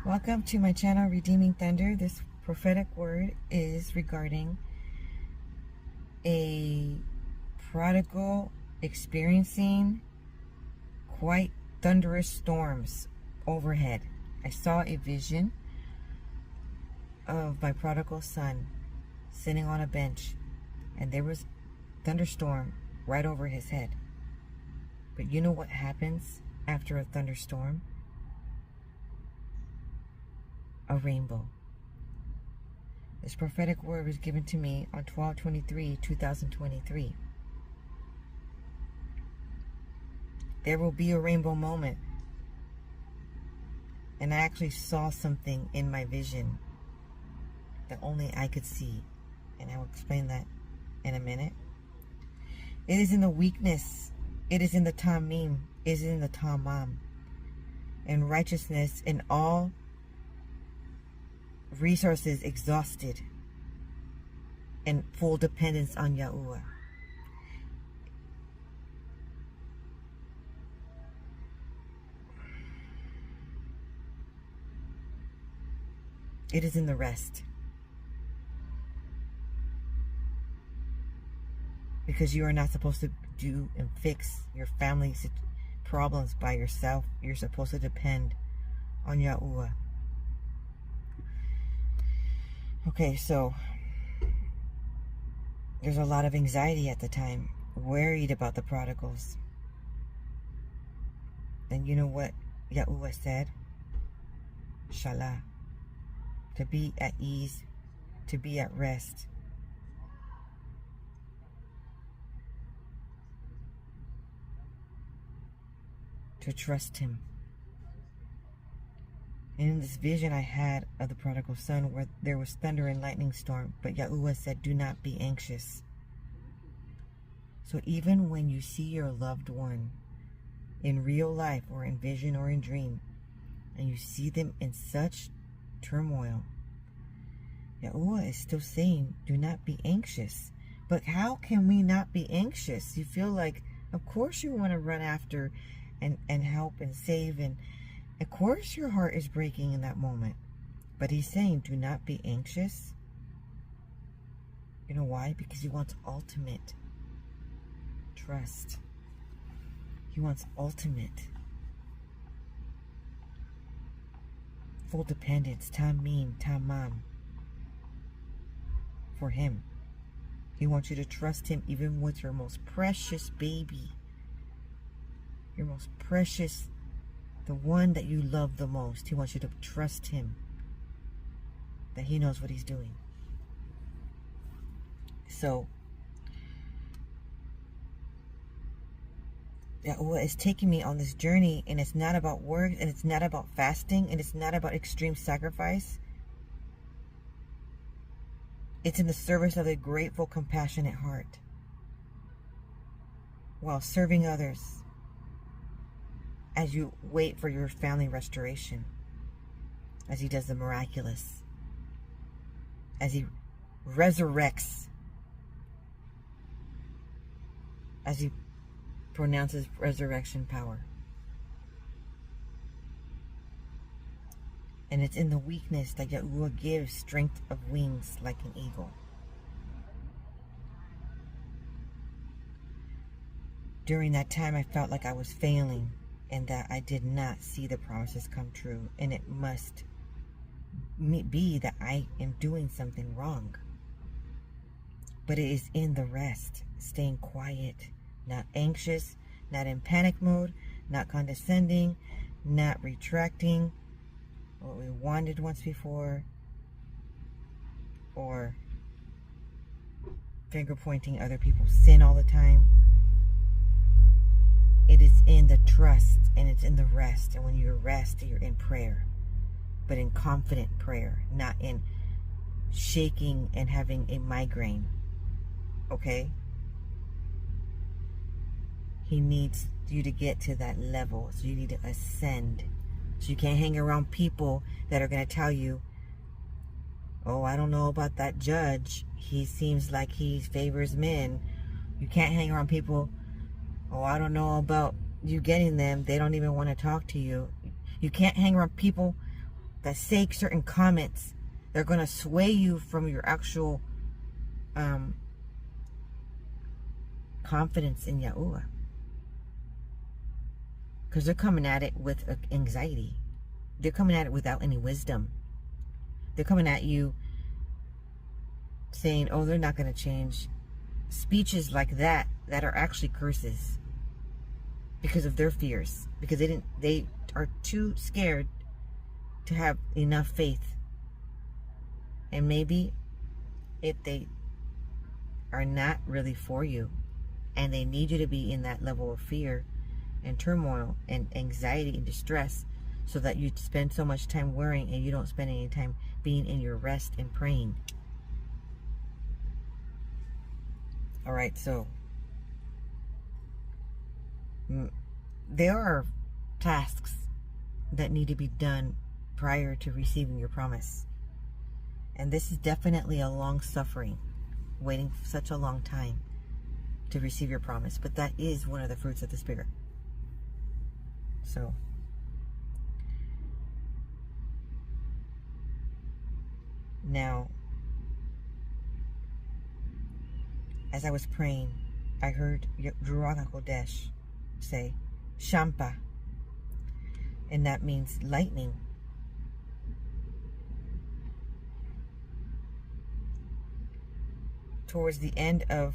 Welcome to my channel, Redeeming Thunder. This prophetic word is regarding a prodigal experiencing quite thunderous storms overhead. I saw a vision of my prodigal son sitting on a bench, and there was thunderstorm right over his head. But you know what happens after a thunderstorm? A rainbow. This prophetic word was given to me on 12/23/2023. There will be a rainbow moment. And I actually saw something in my vision that only I could see. And I will explain that in a minute. It is in the weakness. It is in the tamim. It is in the tamam. And righteousness in all resources exhausted and full dependence on Yahuwah. It is in the rest. Because you are not supposed to do and fix your family's problems by yourself. You're supposed to depend on Yahuwah. Okay, so there's a lot of anxiety at the time, worried about the prodigals. And you know what Yahuwah said? Shaddai, to be at ease, to be at rest. To trust him. And in this vision I had of the prodigal son, where there was thunder and lightning storm, but Yahuwah said, do not be anxious. So even when you see your loved one in real life or in vision or in dream, and you see them in such turmoil, Yahuwah is still saying, do not be anxious. But how can we not be anxious? You feel like, of course you want to run after and help and save, and of course your heart is breaking in that moment. But he's saying, do not be anxious. You know why? Because he wants ultimate trust. He wants ultimate full dependence, tamim, tamam, for him. He wants you to trust him even with your most precious baby. Your most precious, the one that you love the most. He wants you to trust him, that he knows what he's doing. So Yahuwah is taking me on this journey, and it's not about work, and it's not about fasting, and it's not about extreme sacrifice. It's in the service of a grateful, compassionate heart, while serving others as you wait for your family restoration, as he does the miraculous, as he resurrects, as he pronounces resurrection power. And it's in the weakness that Yahuwah gives strength of wings like an eagle. During that time, I felt like I was failing, and that I did not see the promises come true. And it must be that I am doing something wrong. But it is in the rest, staying quiet, not anxious, not in panic mode, not condescending, not retracting what we wanted once before, or finger pointing other people's sin all the time. It is in the trust, and it's in the rest. And when you rest, you're in prayer, but in confident prayer, not in shaking and having a migraine. Okay? He needs you to get to that level. So you need to ascend. So you can't hang around people that are going to tell you, oh, I don't know about that judge. He seems like he favors men. You can't hang around people, oh, I don't know about you getting them. They don't even want to talk to you. You can't hang around people that say certain comments. They're going to sway you from your actual confidence in Yahuwah. Because they're coming at it with anxiety. They're coming at it without any wisdom. They're coming at you saying, oh, they're not going to change. Speeches like that are actually curses because of their fears. Because they are too scared to have enough faith. And maybe if they are not really for you and they need you to be in that level of fear and turmoil and anxiety and distress, so that you spend so much time worrying and you don't spend any time being in your rest and praying. All right, so there are tasks that need to be done prior to receiving your promise. And this is definitely a long suffering, waiting such a long time to receive your promise. But that is one of the fruits of the Spirit. So now, as I was praying, I heard Ruach HaKodesh say, Shampa. And that means lightning. Towards the end of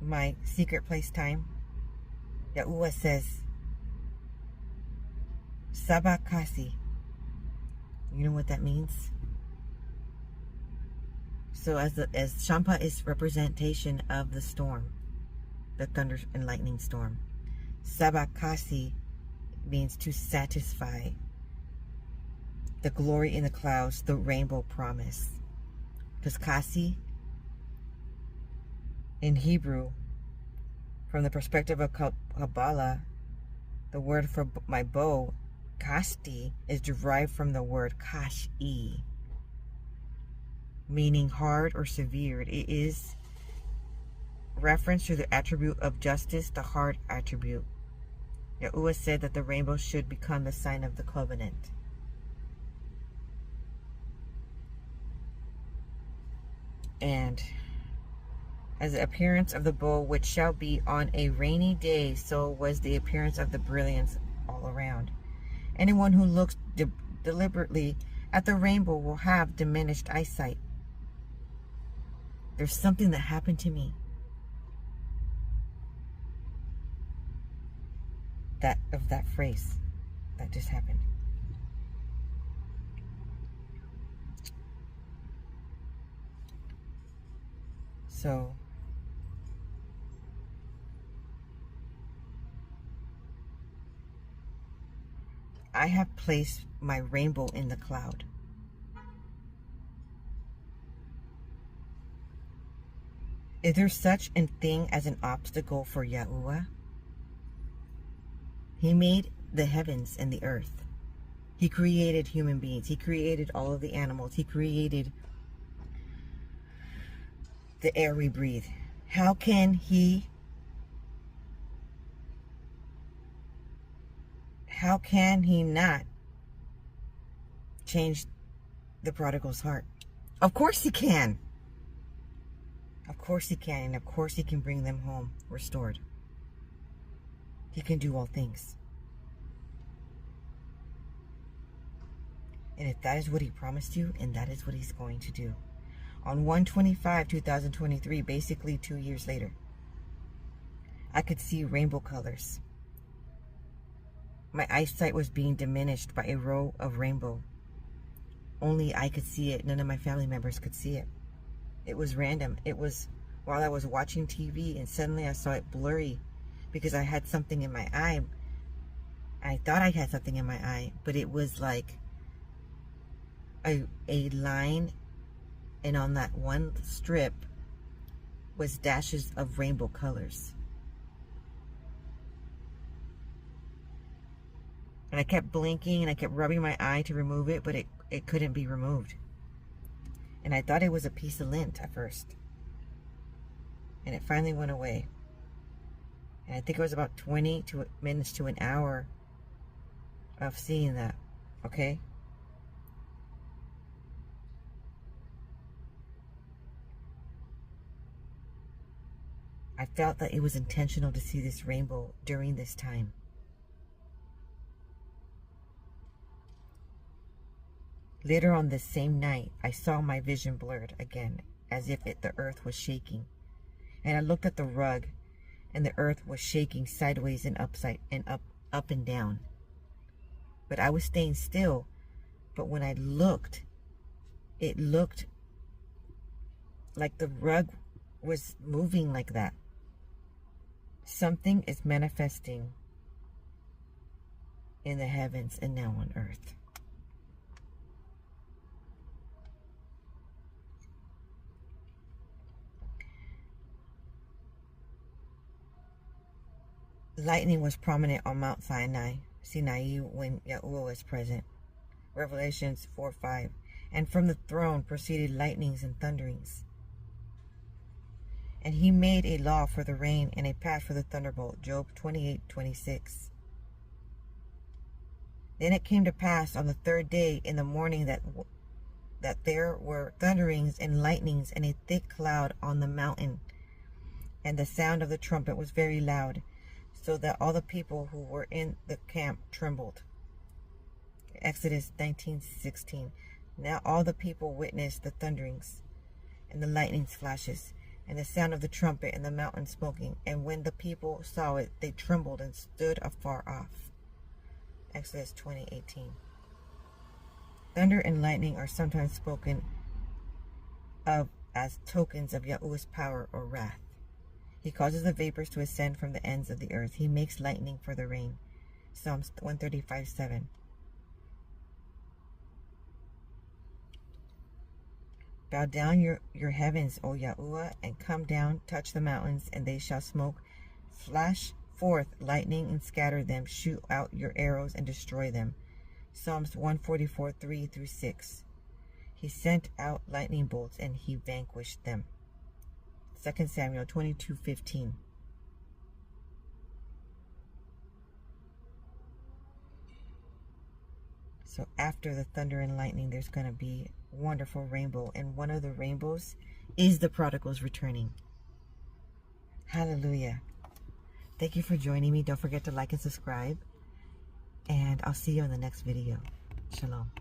my secret place time, Yahuwah says, Sabakasi. You know what that means? So as Shampa is representation of the storm, the thunder and lightning storm, Sabakasi means to satisfy, the glory in the clouds, the rainbow promise. Because Kasi, in Hebrew, from the perspective of Kabbalah, the word for my bow, Kasti, is derived from the word Kashi, meaning hard or severe. It is reference to the attribute of justice, the hard attribute. Yahuwah said that the rainbow should become the sign of the covenant. And as the appearance of the bow, which shall be on a rainy day, so was the appearance of the brilliance all around. Anyone who looks deliberately at the rainbow will have diminished eyesight. There's something that happened to me that phrase that just happened. So I have placed my rainbow in the cloud. Is there such a thing as an obstacle for Yahuwah? He made the heavens and the earth. He created human beings. He created all of the animals. He created the air we breathe. How can he not change the prodigal's heart? Of course he can. Of course he can. And of course he can bring them home restored. He can do all things. And if that is what he promised you, and that is what he's going to do. On 1/25/2023, basically 2 years later, I could see rainbow colors. My eyesight was being diminished by a row of rainbow. Only I could see it. None of my family members could see it. It was random. It was while I was watching TV, and suddenly I saw it blurry because I had something in my eye. I thought I had something in my eye, but it was like a line, and on that one strip was dashes of rainbow colors. And I kept blinking and I kept rubbing my eye to remove it, but it couldn't be removed. And I thought it was a piece of lint at first. And it finally went away. And I think it was about 20 minutes to an hour of seeing that. Okay? I felt that it was intentional to see this rainbow during this time. Later on this same night, I saw my vision blurred again, as if the earth was shaking. And I looked at the rug, and the earth was shaking sideways and up and down. But I was staying still. But when I looked, it looked like the rug was moving like that. Something is manifesting in the heavens and now on earth. Lightning was prominent on Mount Sinai when Yahuwah was present. Revelations 4:5. And from the throne proceeded lightnings and thunderings. And he made a law for the rain and a path for the thunderbolt. Job 28:26. Then it came to pass on the third day in the morning that there were thunderings and lightnings and a thick cloud on the mountain. And the sound of the trumpet was very loud, so that all the people who were in the camp trembled. Exodus 19:16. Now all the people witnessed the thunderings and the lightning's flashes and the sound of the trumpet and the mountain smoking. And when the people saw it, they trembled and stood afar off. Exodus 20:18. Thunder and lightning are sometimes spoken of as tokens of Yahuwah's power or wrath. He causes the vapors to ascend from the ends of the earth. He makes lightning for the rain. Psalms 135:7. Bow down your heavens, O Yahuwah, and come down, touch the mountains, and they shall smoke. Flash forth lightning and scatter them. Shoot out your arrows and destroy them. Psalms 144:3-6. He sent out lightning bolts and he vanquished them. 2 Samuel 22:15. So after the thunder and lightning, there's going to be a wonderful rainbow. And one of the rainbows is the prodigals returning. Hallelujah. Thank you for joining me. Don't forget to like and subscribe. And I'll see you in the next video. Shalom.